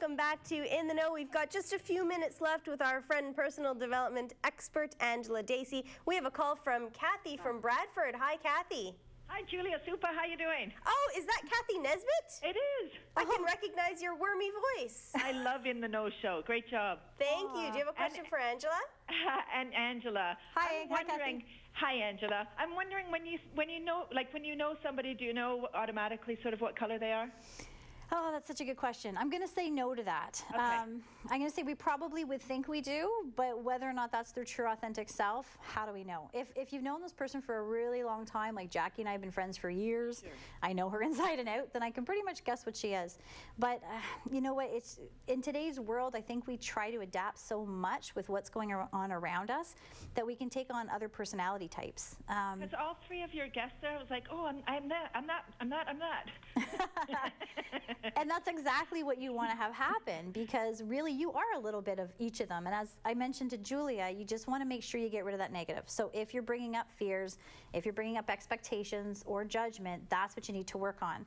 welcome back to In the Know. We've got just a few minutes left with our friend and personal development expert, Angela Dacey. We have a call from Kathy from Bradford. Hi, Kathy. Hi, Julia Suppa. How you doing? Oh, is that Kathy Nesbitt? It is. I can recognize your wormy voice. I love In the Know show. Great job. Thank you. Do you have a question for Angela? And Angela. Hi, I'm wondering. Hi, Angela. I'm wondering when you know somebody, do you know automatically sort of what color they are? Oh, that's such a good question. I'm going to say no to that. Okay. I'm going to say we probably would think we do, but whether or not that's their true authentic self, how do we know? If you've known this person for a really long time, like Jackie and I have been friends for years, sure. I know her inside and out, then I can pretty much guess what she is. But you know what? It's in today's world, I think we try to adapt so much with what's going on around us that we can take on other personality types. Because all three of your guests there, I was like, oh, I'm that. And that's exactly what you want to have happen, because really you are a little bit of each of them. And as I mentioned to Julia, you just want to make sure you get rid of that negative. So if you're bringing up fears, if you're bringing up expectations or judgment, that's what you need to work on.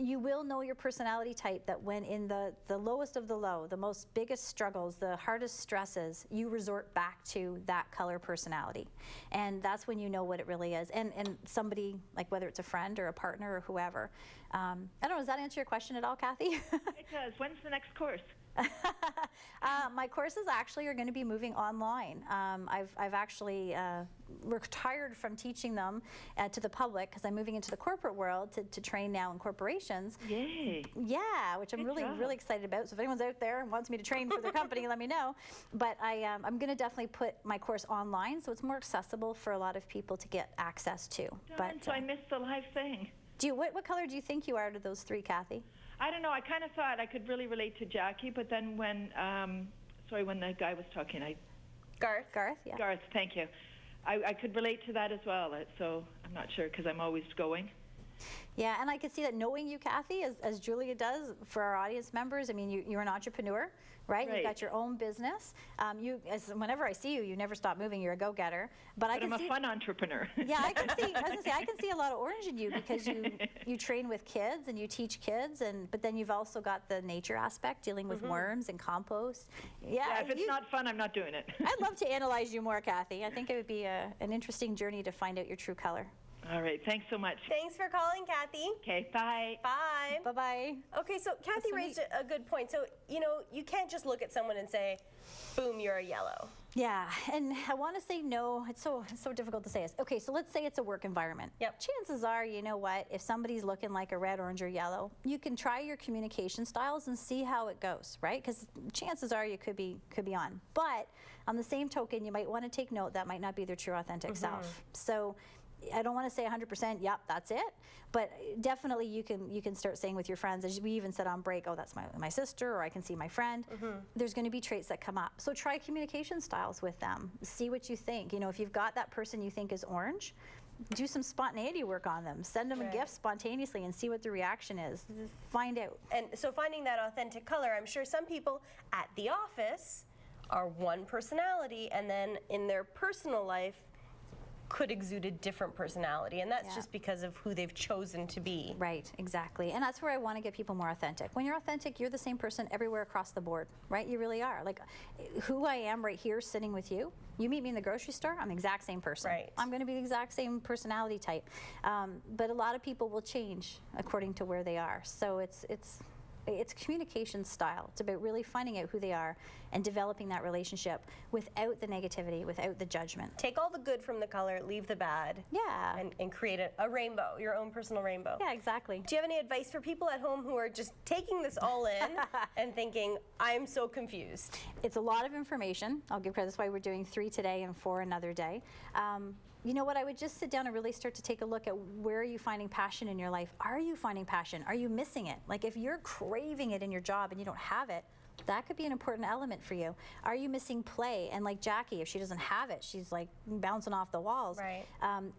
You will know your personality type that when in the lowest of the low, the most biggest struggles, the hardest stresses, you resort back to that color personality. And that's when you know what it really is. And somebody, like whether it's a friend or a partner or whoever. I don't know, does that answer your question at all, Kathy? It does. When's the next course? My courses actually are going to be moving online. I've actually retired from teaching them to the public because I'm moving into the corporate world to train now in corporations. Yay! Yeah, which I'm really excited about. So if anyone's out there and wants me to train for their company, let me know. But I'm going to definitely put my course online so it's more accessible for a lot of people to get access to. So I missed the live thing. What color do you think you are out of those three, Kathy? I don't know. I kind of thought I could really relate to Jackie, but then when, when the guy was talking, Garth, yeah. Garth, thank you. I could relate to that as well, so I'm not sure because I'm always going. Yeah, and I can see that knowing you, Kathy, as Julia does, for our audience members, I mean, you're an entrepreneur, right? You've got your own business. Whenever I see you, you never stop moving. You're a go-getter. But I'm a fun entrepreneur. Yeah, I can see. I was gonna say I can see a lot of orange in you because you train with kids and you teach kids, but then you've also got the nature aspect, dealing with worms and compost. Yeah, if it's not fun, I'm not doing it. I'd love to analyze you more, Kathy. I think it would be an interesting journey to find out your true color. All right, thanks so much. Thanks for calling, Kathy. Okay, bye. Bye. Bye-bye. Okay, so Kathy raised a good point. So, you know, you can't just look at someone and say, boom, you're a yellow. Yeah, and I want to say no. It's so difficult to say this. Okay, so let's say it's a work environment. Yep. Chances are, you know what, if somebody's looking like a red, orange, or yellow, you can try your communication styles and see how it goes, right? Because chances are you could be on. But on the same token, you might want to take note that might not be their true authentic self. So I don't want to say 100%, yep, that's it, but definitely you can start saying with your friends, as we even said on break, oh, that's my sister, or I can see my friend. There's going to be traits that come up. So try communication styles with them. See what you think. You know, if you've got that person you think is orange, do some spontaneity work on them. Send them a gift spontaneously and see what the reaction is. Find out. And so finding that authentic color, I'm sure some people at the office are one personality, and then in their personal life could exude a different personality, and that's just because of who they've chosen to be. Right, exactly. And that's where I want to get people more authentic. When you're authentic, you're the same person everywhere across the board, right? You really are. Like who I am right here sitting with you, you meet me in the grocery store, I'm the exact same person. Right. I'm going to be the exact same personality type. But a lot of people will change according to where they are. So it's communication style. It's about really finding out who they are and developing that relationship without the negativity, without the judgment. Take all the good from the color, leave the bad. Yeah. And create a rainbow, your own personal rainbow. Yeah, exactly. Do you have any advice for people at home who are just taking this all in and thinking, I'm so confused? It's a lot of information. I'll give credit. That's why we're doing 3 today and 4 another day. You know what, I would just sit down and really start to take a look at where are you finding passion in your life? Are you finding passion? Are you missing it? Like if you're craving it in your job and you don't have it, that could be an important element for you. Are you missing play? And like Jackie, if she doesn't have it, she's like bouncing off the walls. Right.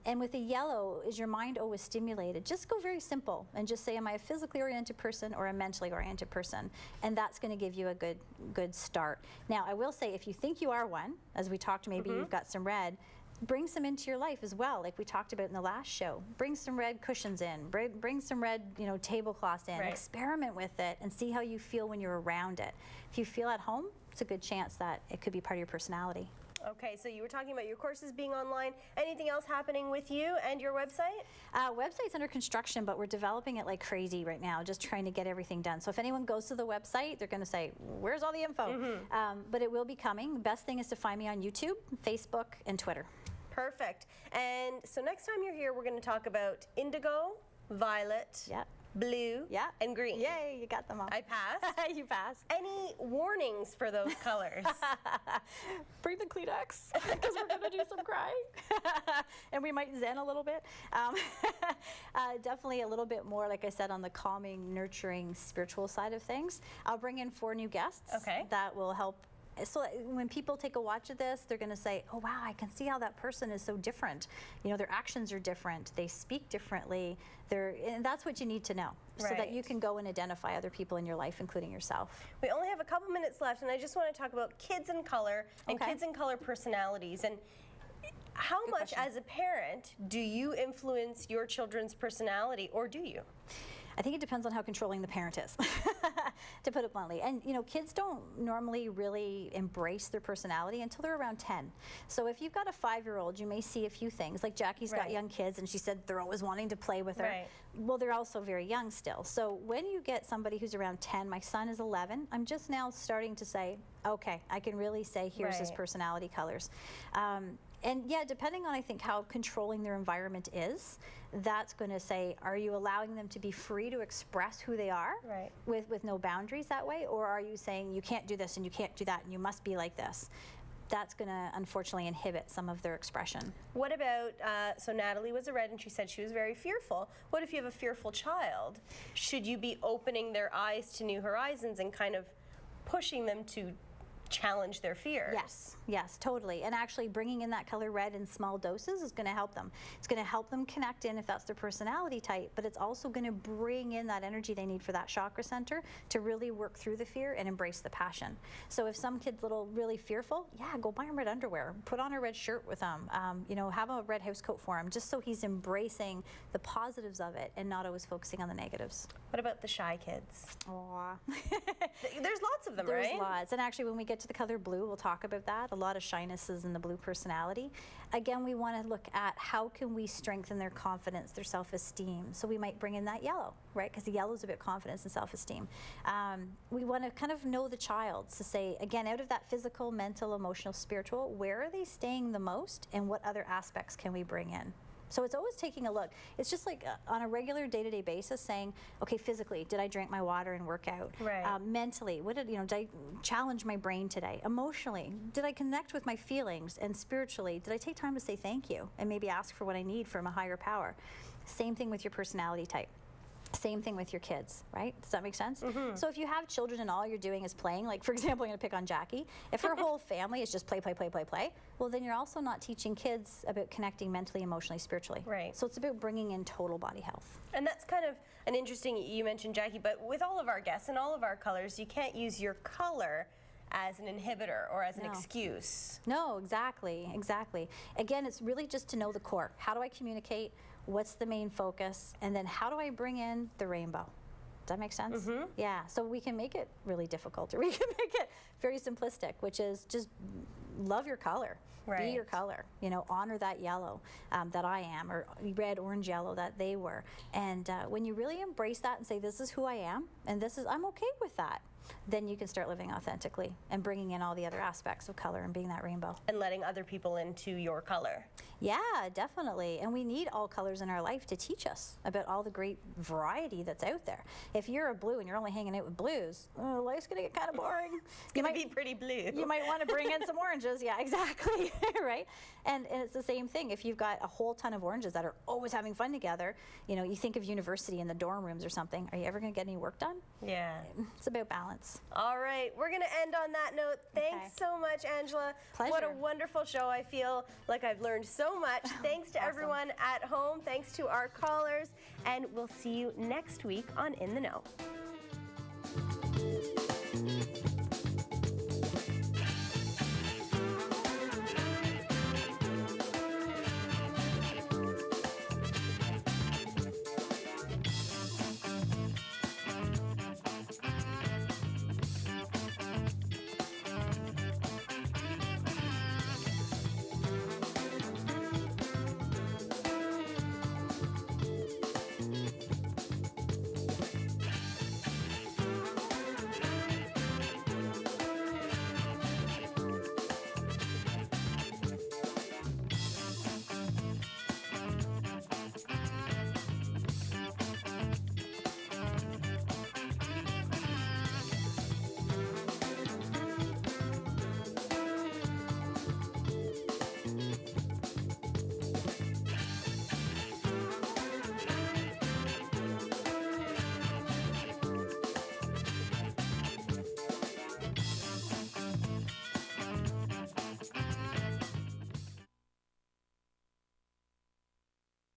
And with a yellow, is your mind always stimulated? Just go very simple and just say, am I a physically oriented person or a mentally oriented person? And that's going to give you a good start. Now, I will say, if you think you are one, as we talked, maybe you've got some red, bring some into your life as well, like we talked about in the last show. Bring some red cushions in, bring some red, tablecloths in, experiment with it and see how you feel when you're around it. If you feel at home, it's a good chance that it could be part of your personality. Okay, so you were talking about your courses being online. Anything else happening with you and your website? Website's under construction, but we're developing it like crazy right now, just trying to get everything done. So if anyone goes to the website, they're going to say, where's all the info? But it will be coming. The best thing is to find me on YouTube, Facebook, and Twitter. Perfect. And so next time you're here, we're going to talk about indigo, violet, blue, and green. Yay, you got them all. I passed. You passed. Any warnings for those colors? Bring the Kleenex, because we're going to do some crying. And we might zen a little bit. Definitely a little bit more, like I said, on the calming, nurturing, spiritual side of things. I'll bring in 4 new guests that will help. So when people take a watch of this, they're going to say, oh, wow, I can see how that person is so different. Their actions are different. They speak differently. And that's what you need to know so that you can go and identify other people in your life, including yourself. We only have a couple minutes left, and I just want to talk about kids in color and kids in color personalities. And how much, as a parent, do you influence your children's personality, or do you? I think it depends on how controlling the parent is, to put it bluntly. And kids don't normally really embrace their personality until they're around 10. So if you've got a 5-year-old, you may see a few things. Like Jackie's got young kids, and she said they're always wanting to play with her. Well, they're also very young still. So when you get somebody who's around 10, my son is 11, I'm just now starting to say, okay, I can really say here's his personality colors. And yeah, depending on, I think, how controlling their environment is, that's going to say, are you allowing them to be free to express who they are with no boundaries that way? Or are you saying, you can't do this and you can't do that and you must be like this? That's going to, unfortunately, inhibit some of their expression. What about, so Natalie was a red and she said she was very fearful. What if you have a fearful child? Should you be opening their eyes to new horizons and kind of pushing them to challenge their fear? Yes, totally. And actually bringing in that color red in small doses is going to help them. It's going to help them connect in if that's their personality type, but it's also going to bring in that energy they need for that chakra center to really work through the fear and embrace the passion. So if some kid's really fearful, go buy him red underwear, put on a red shirt with him, have a red house coat for him, just so he's embracing the positives of it and not always focusing on the negatives. What about the shy kids? Aww. There's lots of them, right? There's lots. And actually, when we get to the color blue, we'll talk about that. A lot of shynesses in the blue personality. Again, we want to look at how can we strengthen their confidence, their self-esteem. So we might bring in that yellow, right? Because the yellow is about confidence and self-esteem. We want to kind of know the child to say, again, out of that physical, mental, emotional, spiritual, where are they staying the most and what other aspects can we bring in? So it's always taking a look. It's just like on a regular day-to-day basis saying, okay, physically, did I drink my water and work out? Mentally, did I challenge my brain today? Emotionally, did I connect with my feelings? And spiritually, did I take time to say thank you and maybe ask for what I need from a higher power? Same thing with your personality type. Same thing with your kids, right? Does that make sense? So if you have children and all you're doing is playing, like for example, I'm going to pick on Jackie. If her whole family is just play, well then you're also not teaching kids about connecting mentally, emotionally, spiritually. So it's about bringing in total body health. And that's kind of an interesting, you mentioned Jackie, but with all of our guests and all of our colors, you can't use your color as an inhibitor or as an excuse. No, exactly. Again, it's really just to know the core. How do I communicate? What's the main focus? And then how do I bring in the rainbow? Does that make sense? Yeah, so we can make it really difficult, or we can make it very simplistic, which is just love your color. Be your color. Honor that yellow that I am, or red, orange, yellow that they were. And when you really embrace that and say, this is who I am, and I'm okay with that, then you can start living authentically and bringing in all the other aspects of color and being that rainbow. And letting other people into your color. Yeah, definitely. And we need all colors in our life to teach us about all the great variety that's out there. If you're a blue and you're only hanging out with blues, life's going to get kind of boring. It's going to be pretty blue. You might want to bring in some oranges. Yeah, exactly. Right? And it's the same thing. If you've got a whole ton of oranges that are always having fun together, you think of university in the dorm rooms or something, are you ever going to get any work done? Yeah. It's about balance. All right, we're going to end on that note. Thanks so much, Angela. Pleasure. What a wonderful show. I feel like I've learned so much. Thanks to everyone at home. Thanks to our callers. And we'll see you next week on In the Know.